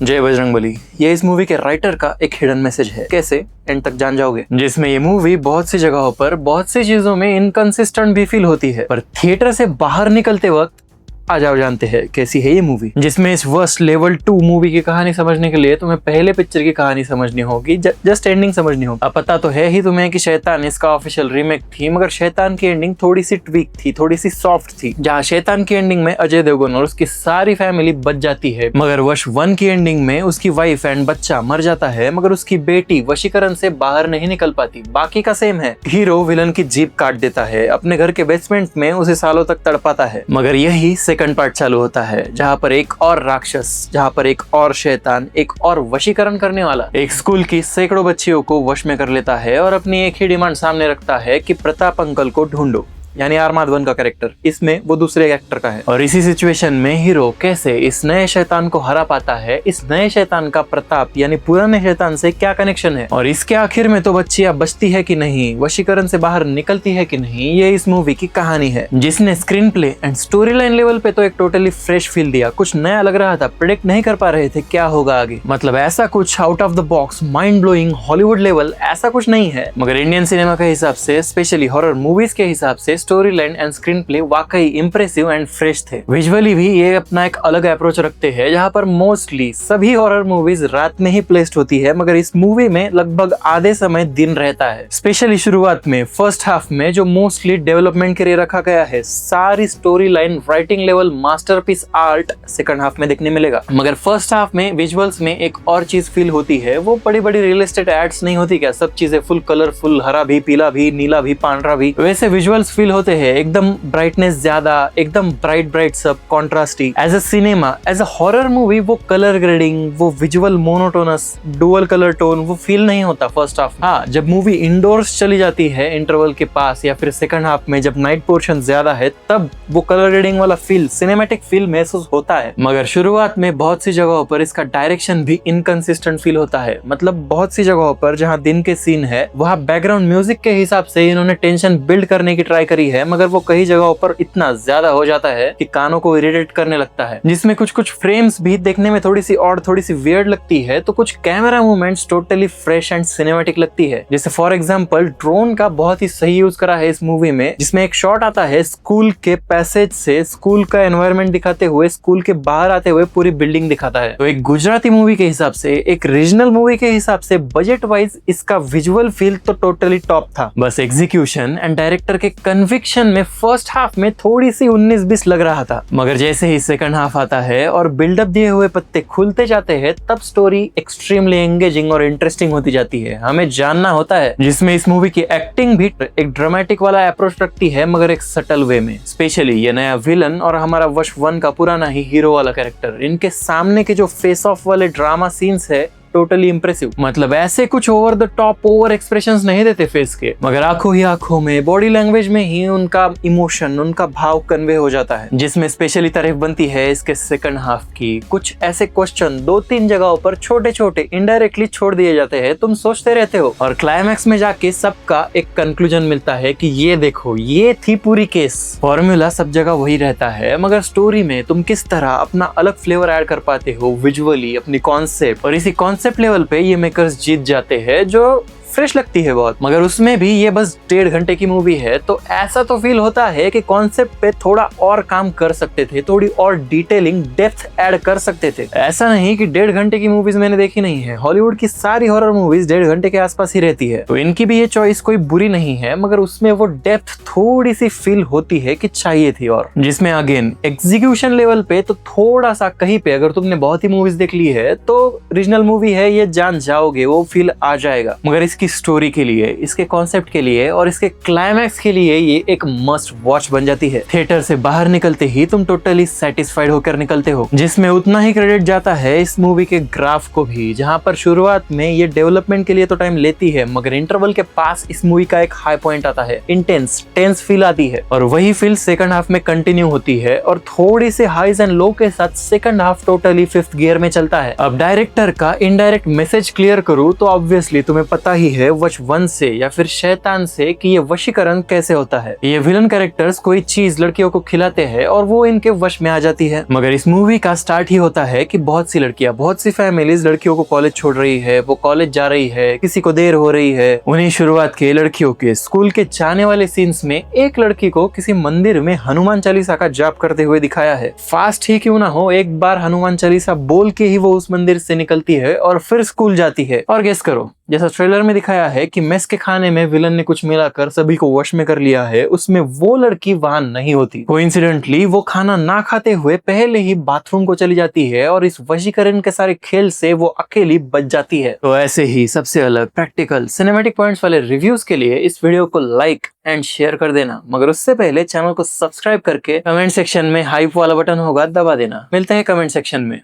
जय बजरंगबली। ये इस मूवी के राइटर का एक हिडन मैसेज है, कैसे एंड तक जान जाओगे। जिसमें ये मूवी बहुत सी जगहों पर बहुत सी चीजों में इनकंसिस्टेंट भी फील होती है, पर थिएटर से बाहर निकलते वक्त आ जाओ जानते हैं कैसी है ये मूवी। जिसमें इस वर्स्ट लेवल 2 मूवी की कहानी समझने के लिए तुम्हें पहले पिक्चर की कहानी समझनी होगी, जस्ट एंडिंग समझनी होगी। अब पता तो है ही तुम्हें कि शैतान इसका ऑफिशियल रीमेक थी, मगर शैतान की एंडिंग थोड़ी सी ट्वीक थी, थोड़ी सी सॉफ्ट थी। जहाँ शैतान की एंडिंग में अजय देवगन और उसकी सारी फैमिली बच जाती है, मगर वश 1 की एंडिंग में उसकी वाइफ एंड बच्चा मर जाता है, मगर उसकी बेटी वशीकरण से बाहर नहीं निकल पाती। बाकी का सेम है, हीरो विलन की जीप काट देता है, अपने घर के बेसमेंट में उसे सालों तक तड़पाता है। मगर यही सेकंड पार्ट चालू होता है, जहाँ पर एक और राक्षस, जहाँ पर एक और शैतान, एक और वशीकरण करने वाला एक स्कूल की सैकड़ों बच्चियों को वश में कर लेता है और अपनी एक ही डिमांड सामने रखता है कि प्रताप अंकल को ढूंढो। यानी आरमाधवन का कैरेक्टर, इसमें वो दूसरे एक्टर का है। और इसी सिचुएशन में हीरो कैसे इस नए शैतान को हरा पाता है, इस नए शैतान का प्रताप यानी पुराने शैतान से क्या कनेक्शन है, और इसके आखिर में तो बच्चियां बचती है कि नहीं, वशीकरण से बाहर निकलती है कि नहीं, ये इस मूवी की कहानी है। जिसने screen play and story line level पे तो एक टोटली फ्रेश फील दिया। कुछ नया लग रहा था, प्रेडिक्ट नहीं कर पा रहे थे क्या होगा आगे। मतलब ऐसा कुछ out of the box mind blowing Hollywood level ऐसा कुछ नहीं है, मगर इंडियन सिनेमा के हिसाब से, स्पेशली हॉरर मूवीज के हिसाब से story line and screen play वाकई इंप्रेसिव एंड फ्रेश थे। विजुअली भी ये अपना एक अलग अप्रोच रखते हैं, जहाँ पर मोस्टली सभी हॉरर मूवीज रात में ही प्लेस्ड होती है, मगर इस मूवी में लगभग आधे समय दिन रहता है। स्पेशली शुरुआत में फर्स्ट हाफ में जो मोस्टली डेवलपमेंट के लिए रखा गया है, सारी story line writing level masterpiece art second half में देखने मिलेगा। मगर फर्स्ट हाफ में विजुअल्स में एक और चीज फील होती है, वो बड़ी बड़ी रियल एस्टेट एड्स नहीं होती क्या, सब चीजें फुल कलरफुल, हरा भी, पीला भी, नीला भी, पांडरा भी, वैसे विजुअल्स फील होते हैं। एकदम ब्राइटनेस ज्यादा, एकदम ब्राइट सब contrasty. As a cinema, as a horror movie वो कलर ग्रेडिंग, वो visual monotonous dual colour tone वो फील नहीं होता फर्स्ट हाफ। हाँ, जब मूवी इंडोर्स चली जाती है इंटरवल के पास या फिर सेकंड हाफ में जब नाइट पोर्शन ज्यादा है, तब वो कलर ग्रेडिंग वाला फील, सिनेमैटिक फील महसूस होता है। मगर शुरुआत में बहुत सी जगहों पर इसका डायरेक्शन भी इनकंसिस्टेंट फील होता है। मतलब बहुत सी जगहों पर जहाँ दिन के सीन है, वहाँ बैकग्राउंड म्यूजिक के हिसाब से इन्होंने टेंशन बिल्ड करने की ट्राई करी है, मगर वो कई जगहों पर इतना ज्यादा हो जाता है कि कानों को इरिटेट करने लगता है। जिसमें कुछ कुछ फ्रेम्स भी देखने में थोड़ी सी ऑड, थोड़ी सी वियर्ड लगती है, तो कुछ camera movements totally fresh and cinematic लगती है। जैसे फॉर एग्जांपल ड्रोन का बहुत ही सही यूज करा है इस मूवी में, जिसमें एक शॉट आता है स्कूल के पैसेज से, स्कूल का एनवायरनमेंट दिखाते हुए स्कूल के बाहर आते हुए पूरी बिल्डिंग दिखाता है। तो एक गुजराती मूवी के हिसाब से, एक रीजनल मूवी के हिसाब से बजट वाइज इसका विजुअल फील तो टोटली टॉप था। बस एग्जीक्यूशन एंड डायरेक्टर के कन्विक्शन में फर्स्ट हाफ में थोड़ी सी 19-20 लग रहा था। मगर जैसे ही सेकंड हाफ आता है और बिल्डअप दिए हुए पत्ते खुलते जाते हैं, तब स्टोरी एक्सट्रीमली एंगेजिंग और इंटरेस्टिंग होती जाती है। हमें जानना होता है, जिसमें इस मूवी की एक्टिंग भी एक ड्रामेटिक वाला अप्रोच रखती है, मगर एक सटल वे में। स्पेशली ये नया विलन और हमारा वश 1 का पुराना ही हीरो वाला कैरेक्टर, इनके सामने के जो फेस ऑफ वाले ड्रामा सीन्स है, टोटली इंप्रेसिव। मतलब ऐसे कुछ over the top over expressions नहीं देते फेस के, मगर आंखों ही आंखों में, बॉडी लैंग्वेज में ही उनका इमोशन, उनका भाव कन्वे हो जाता है। जिसमें स्पेशली तारीफ बनती है इसके सेकंड हाफ की। कुछ ऐसे क्वेश्चन 2-3 जगहों पर छोटे छोटे इनडायरेक्टली छोड़ दिए जाते हैं, तुम सोचते रहते हो, और क्लाइमैक्स में जाके सबका एक कंक्लूजन मिलता है कि ये देखो, ये थी पूरी केस। फॉर्मूला सब जगह वही रहता है, मगर स्टोरी में तुम किस तरह अपना अलग फ्लेवर ऐड कर पाते हो विजुअली, अपनी कॉन्सेप्ट, और इसी कॉन्सेप्ट लेवल पे ये मेकर्स जीत जाते हैं, जो फ्रेश लगती है बहुत। मगर उसमें भी ये बस 1.5 घंटे की मूवी है, तो ऐसा तो फील होता है कि कॉन्सेप्ट पे थोड़ा और काम कर सकते थे, थोड़ी और डिटेलिंग, डेप्थ ऐड कर सकते थे। ऐसा नहीं कि 1.5 घंटे की मूवीज मैंने देखी नहीं है, हॉलीवुड की सारी हॉरर मूवीज 1.5 घंटे के आसपास ही रहती है, तो इनकी भी ये चॉइस कोई बुरी नहीं है, मगर उसमें वो डेप्थ थोड़ी सी फील होती है कि चाहिए थी। और जिसमें अगेन एग्जीक्यूशन लेवल पे तो थोड़ा सा कहीं पे, अगर तुमने बहुत ही मूवीज देख ली है तो रीजनल मूवी है, ये जान जाओगे, वो फील आ जाएगा। मगर इसकी स्टोरी के लिए, इसके कॉन्सेप्ट के लिए और इसके क्लाइमैक्स के लिए ये एक मस्ट वॉच बन जाती है। थिएटर से बाहर निकलते ही तुम टोटली सेटिस्फाइड होकर निकलते हो। जिसमें उतना ही क्रेडिट जाता है इस मूवी के ग्राफ को भी, जहां पर शुरुआत में ये डेवलपमेंट के लिए तो टाइम लेती है, मगर इंटरवल के पास इस मूवी का एक हाई पॉइंट आता है, इंटेंस टेंस फील आती है, और वही फील सेकंड हाफ में कंटिन्यू होती है, और थोड़ी से हाईज एंड लो के साथ second half totally 5th gear में चलता है। अब डायरेक्टर का इनडायरेक्ट मैसेज क्लियर करूं तो ऑब्वियसली तुम्हें पता ही है वश से या फिर शैतान से कि ये वशीकरण कैसे होता है। ये विलन कैरेक्टर्स कोई चीज लड़कियों को खिलाते हैं और वो इनके वश में आ जाती है। मगर इस मूवी का स्टार्ट ही होता है कि बहुत सी लड़कियां, बहुत सी फैमिलीज लड़कियों को कॉलेज छोड़ रही है, वो कॉलेज जा रही है, किसी को देर हो रही है। उन्हीं शुरुआत के लड़कियों के स्कूल के जाने वाले सीन्स में एक लड़की को किसी मंदिर में हनुमान चालीसा का जाप करते हुए दिखाया है। फास्ट ही क्यों ना हो, एक बार हनुमान चालीसा बोल के ही वो उस मंदिर से निकलती है और फिर स्कूल जाती है। और गेस करो, जैसा ट्रेलर में दिखाया है कि मेस के खाने में विलन ने कुछ मिलाकर सभी को वश में कर लिया है, उसमें वो लड़की वहां नहीं होती। कोइंसिडेंटली वो खाना ना खाते हुए पहले ही बाथरूम को चली जाती है और इस वशीकरण के सारे खेल से वो अकेली बच जाती है। तो ऐसे ही सबसे अलग प्रैक्टिकल सिनेमैटिक पॉइंट्स वाले रिव्यूज के लिए इस वीडियो को लाइक एंड शेयर कर देना, मगर उससे पहले चैनल को सब्सक्राइब करके कमेंट सेक्शन में हाइप वाला बटन होगा दबा देना। मिलते हैं कमेंट सेक्शन में।